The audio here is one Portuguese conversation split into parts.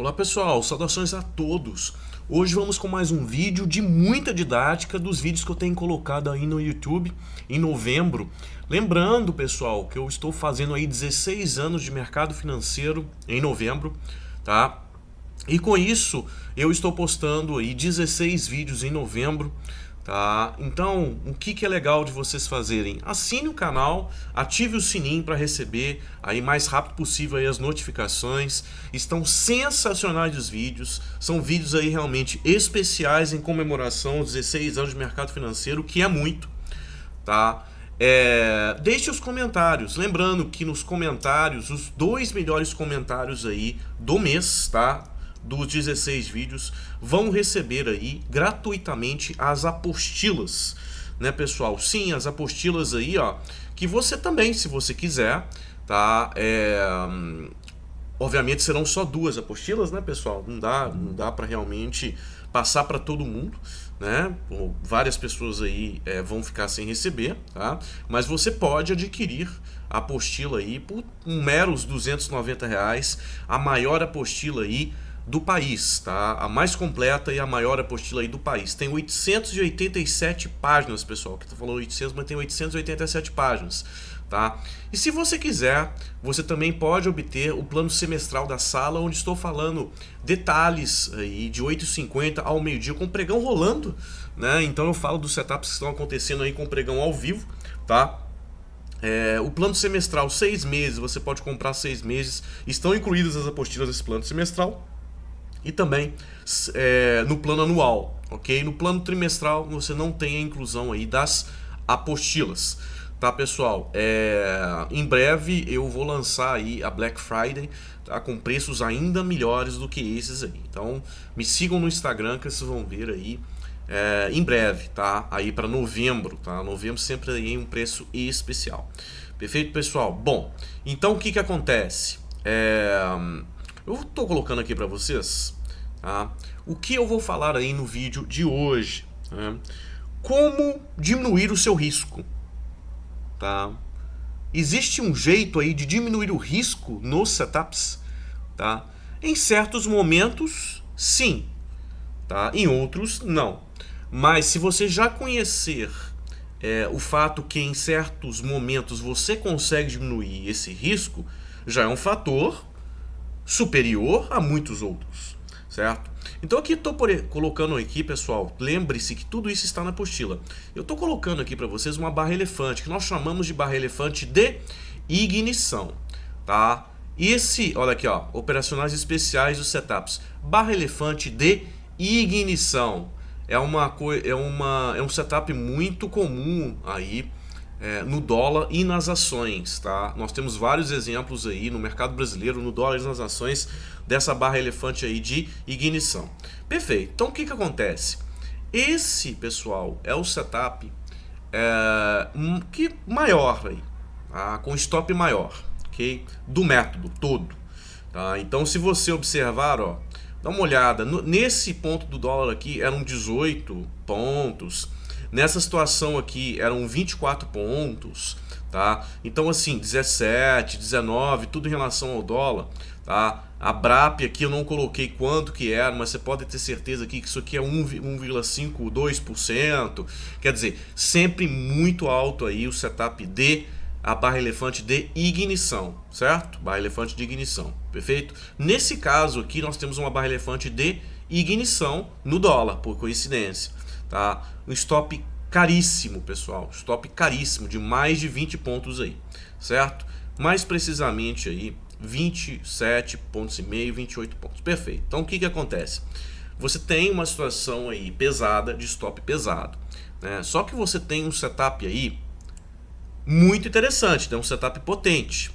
Olá pessoal, saudações a todos. Hoje vamos com mais um vídeo de muita didática dos vídeos que eu tenho colocado aí no YouTube em novembro. Lembrando pessoal que eu estou fazendo aí 16 anos de mercado financeiro em novembro, tá? E com isso eu estou postando aí 16 vídeos em novembro. Tá? Então, o que é legal de vocês fazerem? Assine o canal, ative o sininho para receber aí mais rápido possível aí as notificações. Estão sensacionais os vídeos, são vídeos aí realmente especiais em comemoração aos 16 anos de mercado financeiro, que é muito, tá? Deixe os comentários, lembrando que nos comentários, os 2 melhores comentários aí do mês, tá? Dos 16 vídeos vão receber aí gratuitamente as apostilas, né pessoal? Sim, as apostilas aí, ó, que você também, se você quiser, tá? Obviamente serão só 2 apostilas, né pessoal? Não dá para realmente passar para todo mundo, né? Várias pessoas aí vão ficar sem receber, tá? Mas você pode adquirir a apostila aí por meros R$ 290, a maior apostila aí do país, tá? A mais completa e a maior apostila aí do país. Tem 887 páginas, pessoal. Que tá falando 800, mas tem 887 páginas, tá? E se você quiser, você também pode obter o plano semestral da sala, onde estou falando detalhes aí de 8h50 ao meio-dia com o pregão rolando, né? Então eu falo dos setups que estão acontecendo aí com o pregão ao vivo, tá? O plano semestral, 6 meses, você pode comprar 6 meses. Estão incluídas as apostilas desse plano semestral. E também no plano anual, ok? No plano trimestral você não tem a inclusão aí das apostilas, tá pessoal? Em breve eu vou lançar aí a Black Friday, tá? Com preços ainda melhores do que esses aí. Então me sigam no Instagram que vocês vão ver aí em breve, tá? Aí para novembro, tá? Novembro sempre aí um preço especial. Perfeito, pessoal? Bom, então o que acontece? Eu estou colocando aqui para vocês, tá? O que eu vou falar aí no vídeo de hoje, né? Como diminuir o seu risco, tá? Existe um jeito aí de diminuir o risco nos setups, tá? Em certos momentos, sim, tá? Em outros, não. Mas se você já conhecer o fato que em certos momentos você consegue diminuir esse risco, já é um fator superior a muitos outros, certo? Então aqui estou colocando aqui, pessoal, lembre-se que tudo isso está na apostila. Eu estou colocando aqui para vocês uma barra elefante, que nós chamamos de barra elefante de ignição, tá? Olha aqui, ó, operacionais especiais dos setups, barra elefante de ignição. É um setup muito comum aí no dólar e nas ações, tá? Nós temos vários exemplos aí no mercado brasileiro, no dólar e nas ações, dessa barra elefante aí de ignição. Perfeito. Então o que acontece? Esse, pessoal, é o setup que maior aí, tá? Com stop maior, ok? Do método todo, tá? Então se você observar, ó, dá uma olhada, nesse ponto do dólar aqui eram 18 pontos. Nessa situação aqui eram 24 pontos, tá? Então assim, 17, 19, tudo em relação ao dólar, tá? A BRAP aqui eu não coloquei quanto que era, mas você pode ter certeza aqui que isso aqui é 1,52%. Quer dizer, sempre muito alto aí o setup de a barra elefante de ignição, certo? Barra elefante de ignição, perfeito? Nesse caso aqui nós temos uma barra elefante de ignição no dólar, por coincidência, tá? Um stop caríssimo, pessoal, stop caríssimo de mais de 20 pontos aí, certo? Mais precisamente aí 27,5 pontos, 28 pontos, perfeito. Então o que acontece? Você tem uma situação aí pesada, de stop pesado, né? Só que você tem um setup aí muito interessante, tem um setup potente,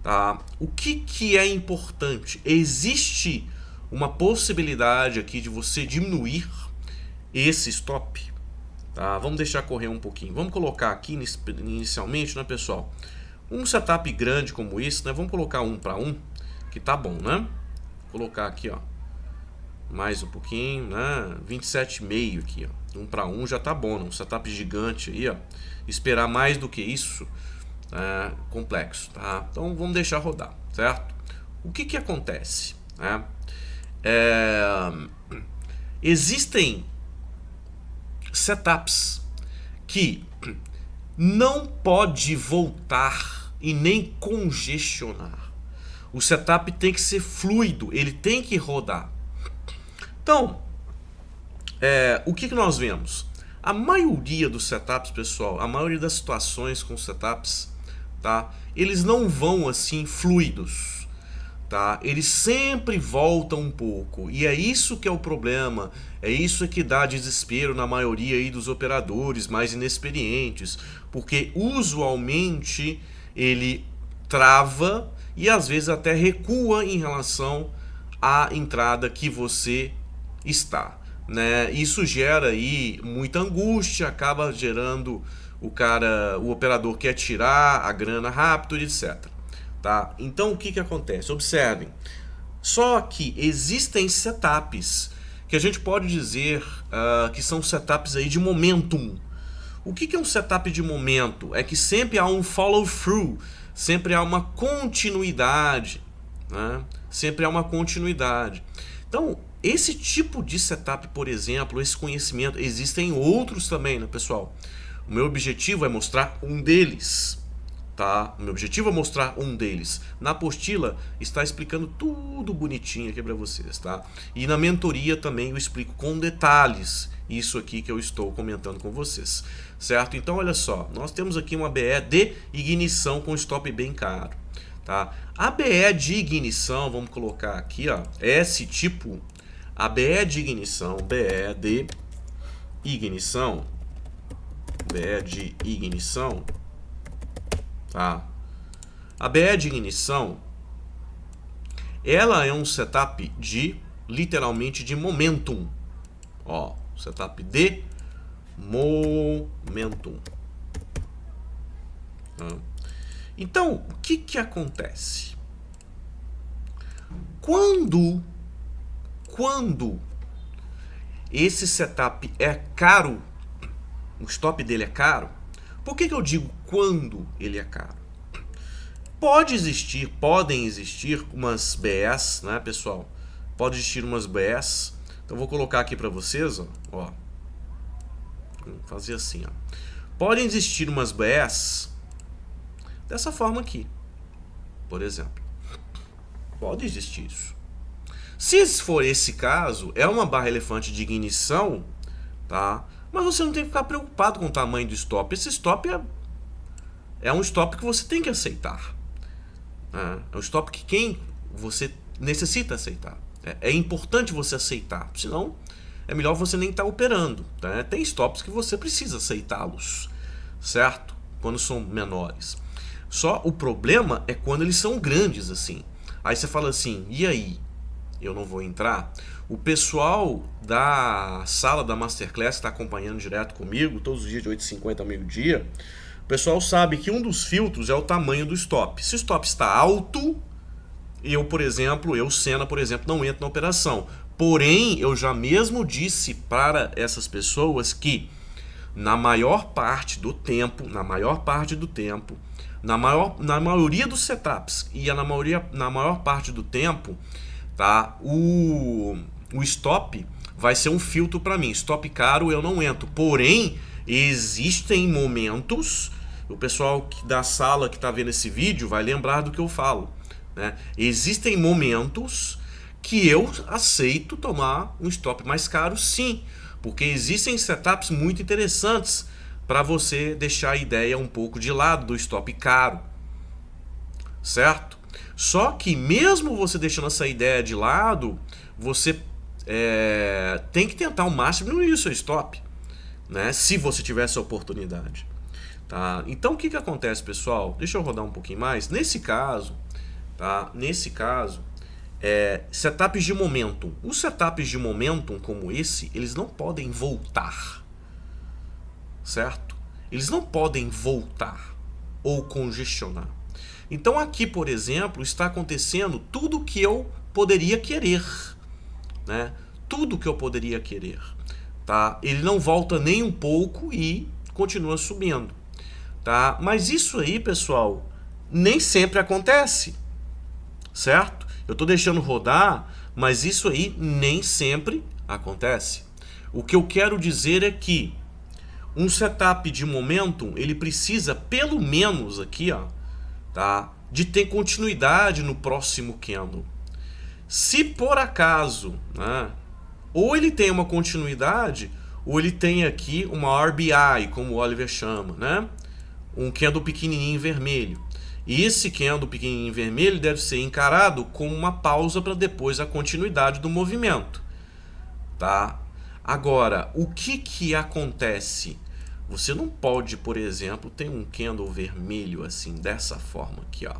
tá? O que é importante? Existe uma possibilidade aqui de você diminuir esse stop, tá? Vamos deixar correr um pouquinho. Vamos colocar aqui inicialmente, né, pessoal? Um setup grande como esse, né? Vamos colocar 1 para 1, que tá bom, né? Vou colocar aqui, ó, mais um pouquinho, né? 27,5 aqui, ó. 1 para 1 já tá bom, né? Um setup gigante aí, ó. Esperar mais do que isso complexo, tá? Então vamos deixar rodar, certo? O que acontece, né? É, existem setups que não pode voltar e nem congestionar. O setup tem que ser fluido, ele tem que rodar. Então, o que nós vemos? A maioria dos setups, pessoal, a maioria das situações com setups, tá? Eles não vão assim fluidos, tá? Eles sempre voltam um pouco, e é isso que é o problema, é isso que dá desespero na maioria aí dos operadores mais inexperientes, porque usualmente ele trava e às vezes até recua em relação à entrada que você está, né? Isso gera aí muita angústia, acaba gerando o operador quer tirar a grana rápido, etc. Tá? Então o que acontece? Observem. Só que existem setups que a gente pode dizer que são setups aí de momentum. O que é um setup de momento? É que sempre há um follow through, sempre há uma continuidade, né? Sempre há uma continuidade. Então, esse tipo de setup, por exemplo, esse conhecimento, existem outros também, né, pessoal? O meu objetivo é mostrar um deles, tá? O meu objetivo é mostrar um deles. Na apostila está explicando tudo bonitinho aqui para vocês, tá? E na mentoria também eu explico com detalhes isso aqui que eu estou comentando com vocês, certo? Então, olha só, nós temos aqui uma BE de ignição com stop bem caro, tá? A BE de ignição, vamos colocar aqui, ó, esse tipo, a BE de ignição, BE de ignição, tá? A BE de ignição, ela é um setup de, literalmente, de momentum, ó, setup de momentum. Então, o que acontece? Quando esse setup é caro, o stop dele é caro, por que eu digo quando ele é caro? Podem existir umas BS, né, pessoal? Pode existir umas BS. Então vou colocar aqui para vocês, ó. Vou fazer assim, ó. Podem existir umas BS dessa forma aqui, por exemplo. Pode existir isso. Se for esse caso, é uma barra elefante de ignição, tá? Mas você não tem que ficar preocupado com o tamanho do stop. Esse stop é um stop que você tem que aceitar. É um stop que quem você necessita aceitar. É importante você aceitar, senão é melhor você nem estar operando. Tá? Tem stops que você precisa aceitá-los, certo? Quando são menores. Só o problema é quando eles são grandes assim. Aí você fala assim, e aí? Eu não vou entrar? O pessoal da sala da Masterclass está acompanhando direto comigo, todos os dias de 8h50 ao meio-dia. O pessoal sabe que um dos filtros é o tamanho do stop. Se o stop está alto, eu, Senna, por exemplo, não entro na operação. Porém, eu já mesmo disse para essas pessoas que na maior parte do tempo, na maioria dos setups e na maior parte do tempo, tá? O stop vai ser um filtro para mim. Stop caro eu não entro. Porém, existem momentos, o pessoal da sala que está vendo esse vídeo vai lembrar do que eu falo, né? Existem momentos que eu aceito tomar um stop mais caro, sim, porque existem setups muito interessantes para você deixar a ideia um pouco de lado do stop caro, certo? Só que mesmo você deixando essa ideia de lado, você tem que tentar ao máximo diminuir o seu stop, né? Se você tiver essa oportunidade, tá? Então o que acontece, pessoal? Deixa eu rodar um pouquinho mais. Nesse caso, tá? Setups de momentum. Os setups de momentum como esse, eles não podem voltar, certo? Eles não podem voltar ou congestionar. Então aqui, por exemplo, está acontecendo tudo que eu poderia querer, né? Tudo que eu poderia querer, tá? Ele não volta nem um pouco e continua subindo, tá? Mas isso aí, pessoal, nem sempre acontece, certo? Eu estou deixando rodar Mas isso aí nem sempre acontece. O que eu quero dizer é que um setup de momentum, ele precisa pelo menos aqui, ó, tá, de ter continuidade no próximo candle. Se por acaso, né, ou ele tem uma continuidade, ou ele tem aqui uma RBI, como o Oliver chama, né, um candle pequenininho vermelho. E esse candle pequenininho vermelho deve ser encarado como uma pausa para depois a continuidade do movimento, tá? Agora, o que acontece? Você não pode, por exemplo, ter um candle vermelho assim, dessa forma aqui, ó,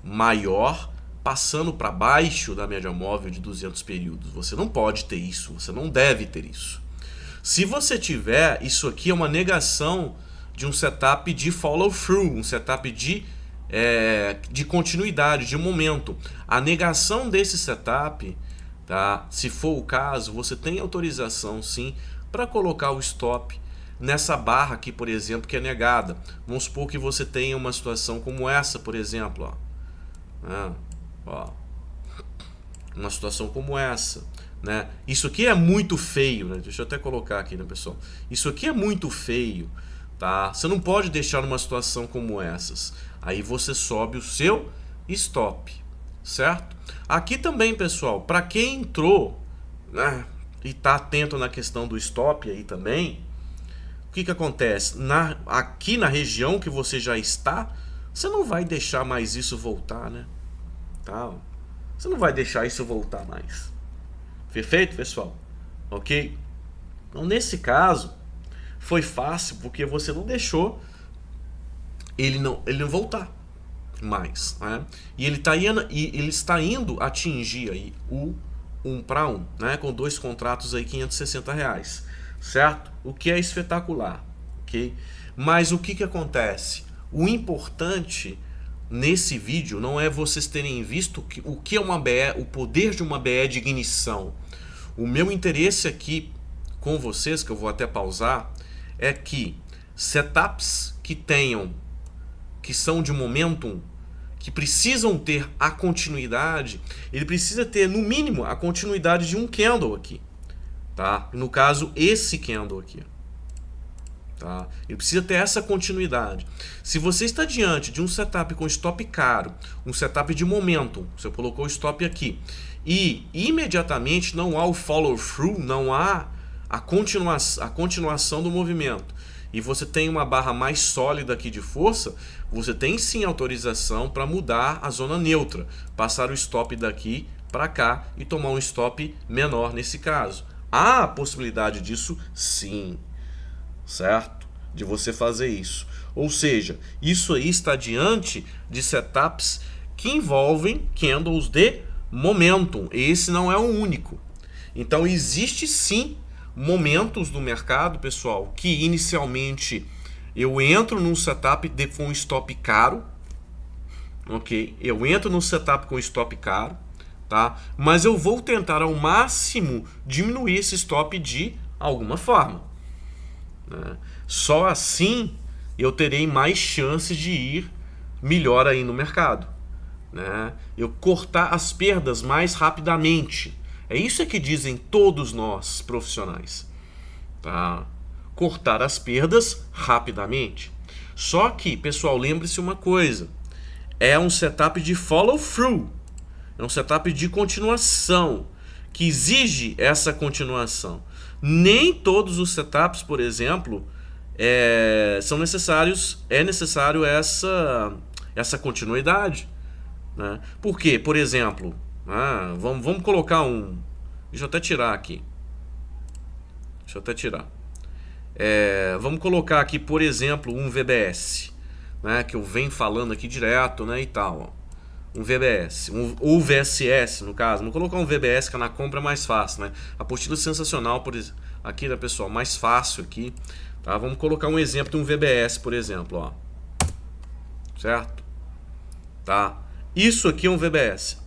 maior, passando para baixo da média móvel de 200 períodos. Você não pode ter isso, você não deve ter isso. Se você tiver, isso aqui é uma negação de um setup de follow through, um setup de continuidade, de momento. A negação desse setup, tá? Se for o caso, você tem autorização sim para colocar o stop nessa barra aqui, por exemplo, que é negada. Vamos supor que você tenha uma situação como essa, por exemplo, ó, uma situação como essa, né? Isso aqui é muito feio, né? Deixa eu até colocar aqui, né, pessoal? Isso aqui é muito feio, tá? Você não pode deixar numa situação como essas. Aí você sobe o seu stop, certo? Aqui também, pessoal, para quem entrou, né, e tá atento na questão do stop aí também, o que acontece? Aqui na região que você já está, você não vai deixar mais isso voltar, né? Tá? Você não vai deixar isso voltar mais. Perfeito, pessoal? Ok? Então, nesse caso, foi fácil porque você não deixou ele não voltar mais, né? E ele está indo atingir aí o 1 para 1, né? Com 2 contratos aí, R$560, certo? O que é espetacular, ok? Mas o que acontece? O importante nesse vídeo não é vocês terem visto o que é uma BE, o poder de uma BE de ignição. O meu interesse aqui com vocês, que eu vou até pausar, é que setups que são de momentum, que precisam ter a continuidade, ele precisa ter no mínimo a continuidade de um candle aqui, tá? No caso, esse candle aqui, tá? Ele precisa ter essa continuidade. Se você está diante de um setup com stop caro, um setup de momentum, você colocou o stop aqui, e imediatamente não há o follow through, não há a continuação do movimento, e você tem uma barra mais sólida aqui de força, você tem sim autorização para mudar a zona neutra, passar o stop daqui para cá e tomar um stop menor nesse caso. Há a possibilidade disso sim, certo? De você fazer isso. Ou seja, isso aí está diante de setups que envolvem candles de momentum. Esse não é o único. Então existe sim momentos no mercado, pessoal, que inicialmente eu entro num setup com stop caro, ok? Eu entro num setup com stop caro, tá? Mas eu vou tentar ao máximo diminuir esse stop de alguma forma, né? Só assim eu terei mais chances de ir melhor aí no mercado, né? Eu cortar as perdas mais rapidamente. É isso que dizem todos nós profissionais, tá? Cortar as perdas rapidamente. Só que, pessoal, lembre-se uma coisa: é um setup de follow through, é um setup de continuação, que exige essa continuação. Nem todos os setups, por exemplo, são necessários, é necessário essa continuidade, né? Por quê? Por exemplo, vamos colocar um... Deixa eu até tirar aqui. Vamos colocar aqui, por exemplo, um VBS, né, que eu venho falando aqui direto, né, e tal. Ó. Um VBS, ou VSS no caso. Vamos colocar um VBS que na compra é mais fácil, né? Apostila sensacional, por exemplo. Aqui, né, pessoal, mais fácil aqui. Tá? Vamos colocar um exemplo de um VBS, por exemplo, ó. Certo? Tá? Isso aqui é um VBS,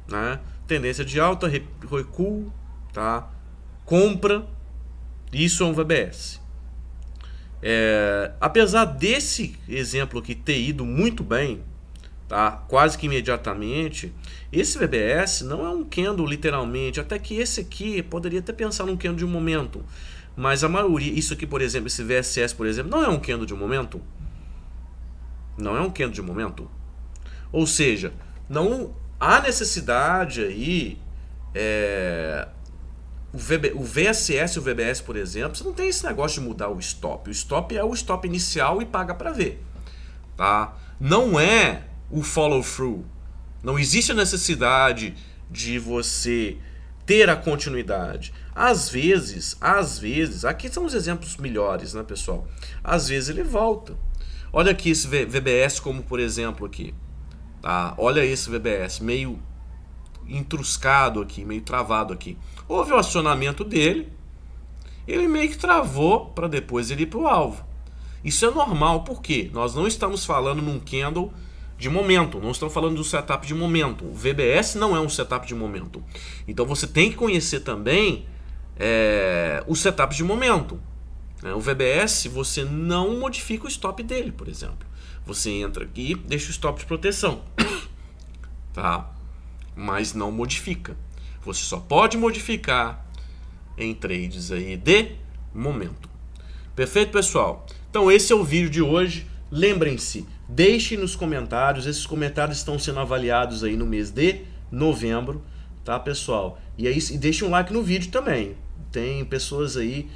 né? Tendência de alta, recuo, tá? Compra, isso é um VBS. Apesar desse exemplo aqui ter ido muito bem, tá? Quase que imediatamente. Esse VBS não é um candle literalmente, até que esse aqui poderia até pensar num candle de momento, mas a maioria, isso aqui por exemplo, esse VSS por exemplo, não é um candle de momento, não é um candle de momento, ou seja, não há necessidade aí, o VSS e o VBS por exemplo, você não tem esse negócio de mudar o stop é o stop inicial e paga para ver, tá? Não é o follow through. Não existe a necessidade de você ter a continuidade. Às vezes, aqui são os exemplos melhores, né, pessoal? Às vezes ele volta. Olha aqui esse VBS como por exemplo aqui, tá? Olha esse VBS meio entruscado aqui, meio travado aqui. Houve o acionamento dele, ele meio que travou para depois ele ir para o alvo. Isso é normal, porque nós não estamos falando num candle de momento, não estamos falando do setup de momento. O VBS não é um setup de momento. Então você tem que conhecer também os setups de momento. O VBS você não modifica o stop dele, por exemplo. Você entra aqui e deixa o stop de proteção, tá? Mas não modifica. Você só pode modificar em trades aí de momento. Perfeito, pessoal? Então esse é o vídeo de hoje. Lembrem-se, deixem nos comentários, esses comentários estão sendo avaliados aí no mês de novembro, tá, pessoal? E aí, e deixem um like no vídeo também. Tem pessoas aí,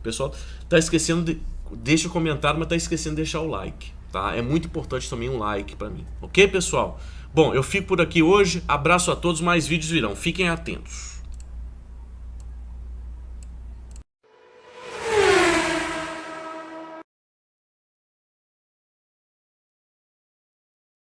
pessoal tá esquecendo deixa o comentário, mas tá esquecendo de deixar o like, tá? É muito importante também um like para mim, ok, pessoal? Bom, eu fico por aqui hoje, abraço a todos, mais vídeos virão, fiquem atentos.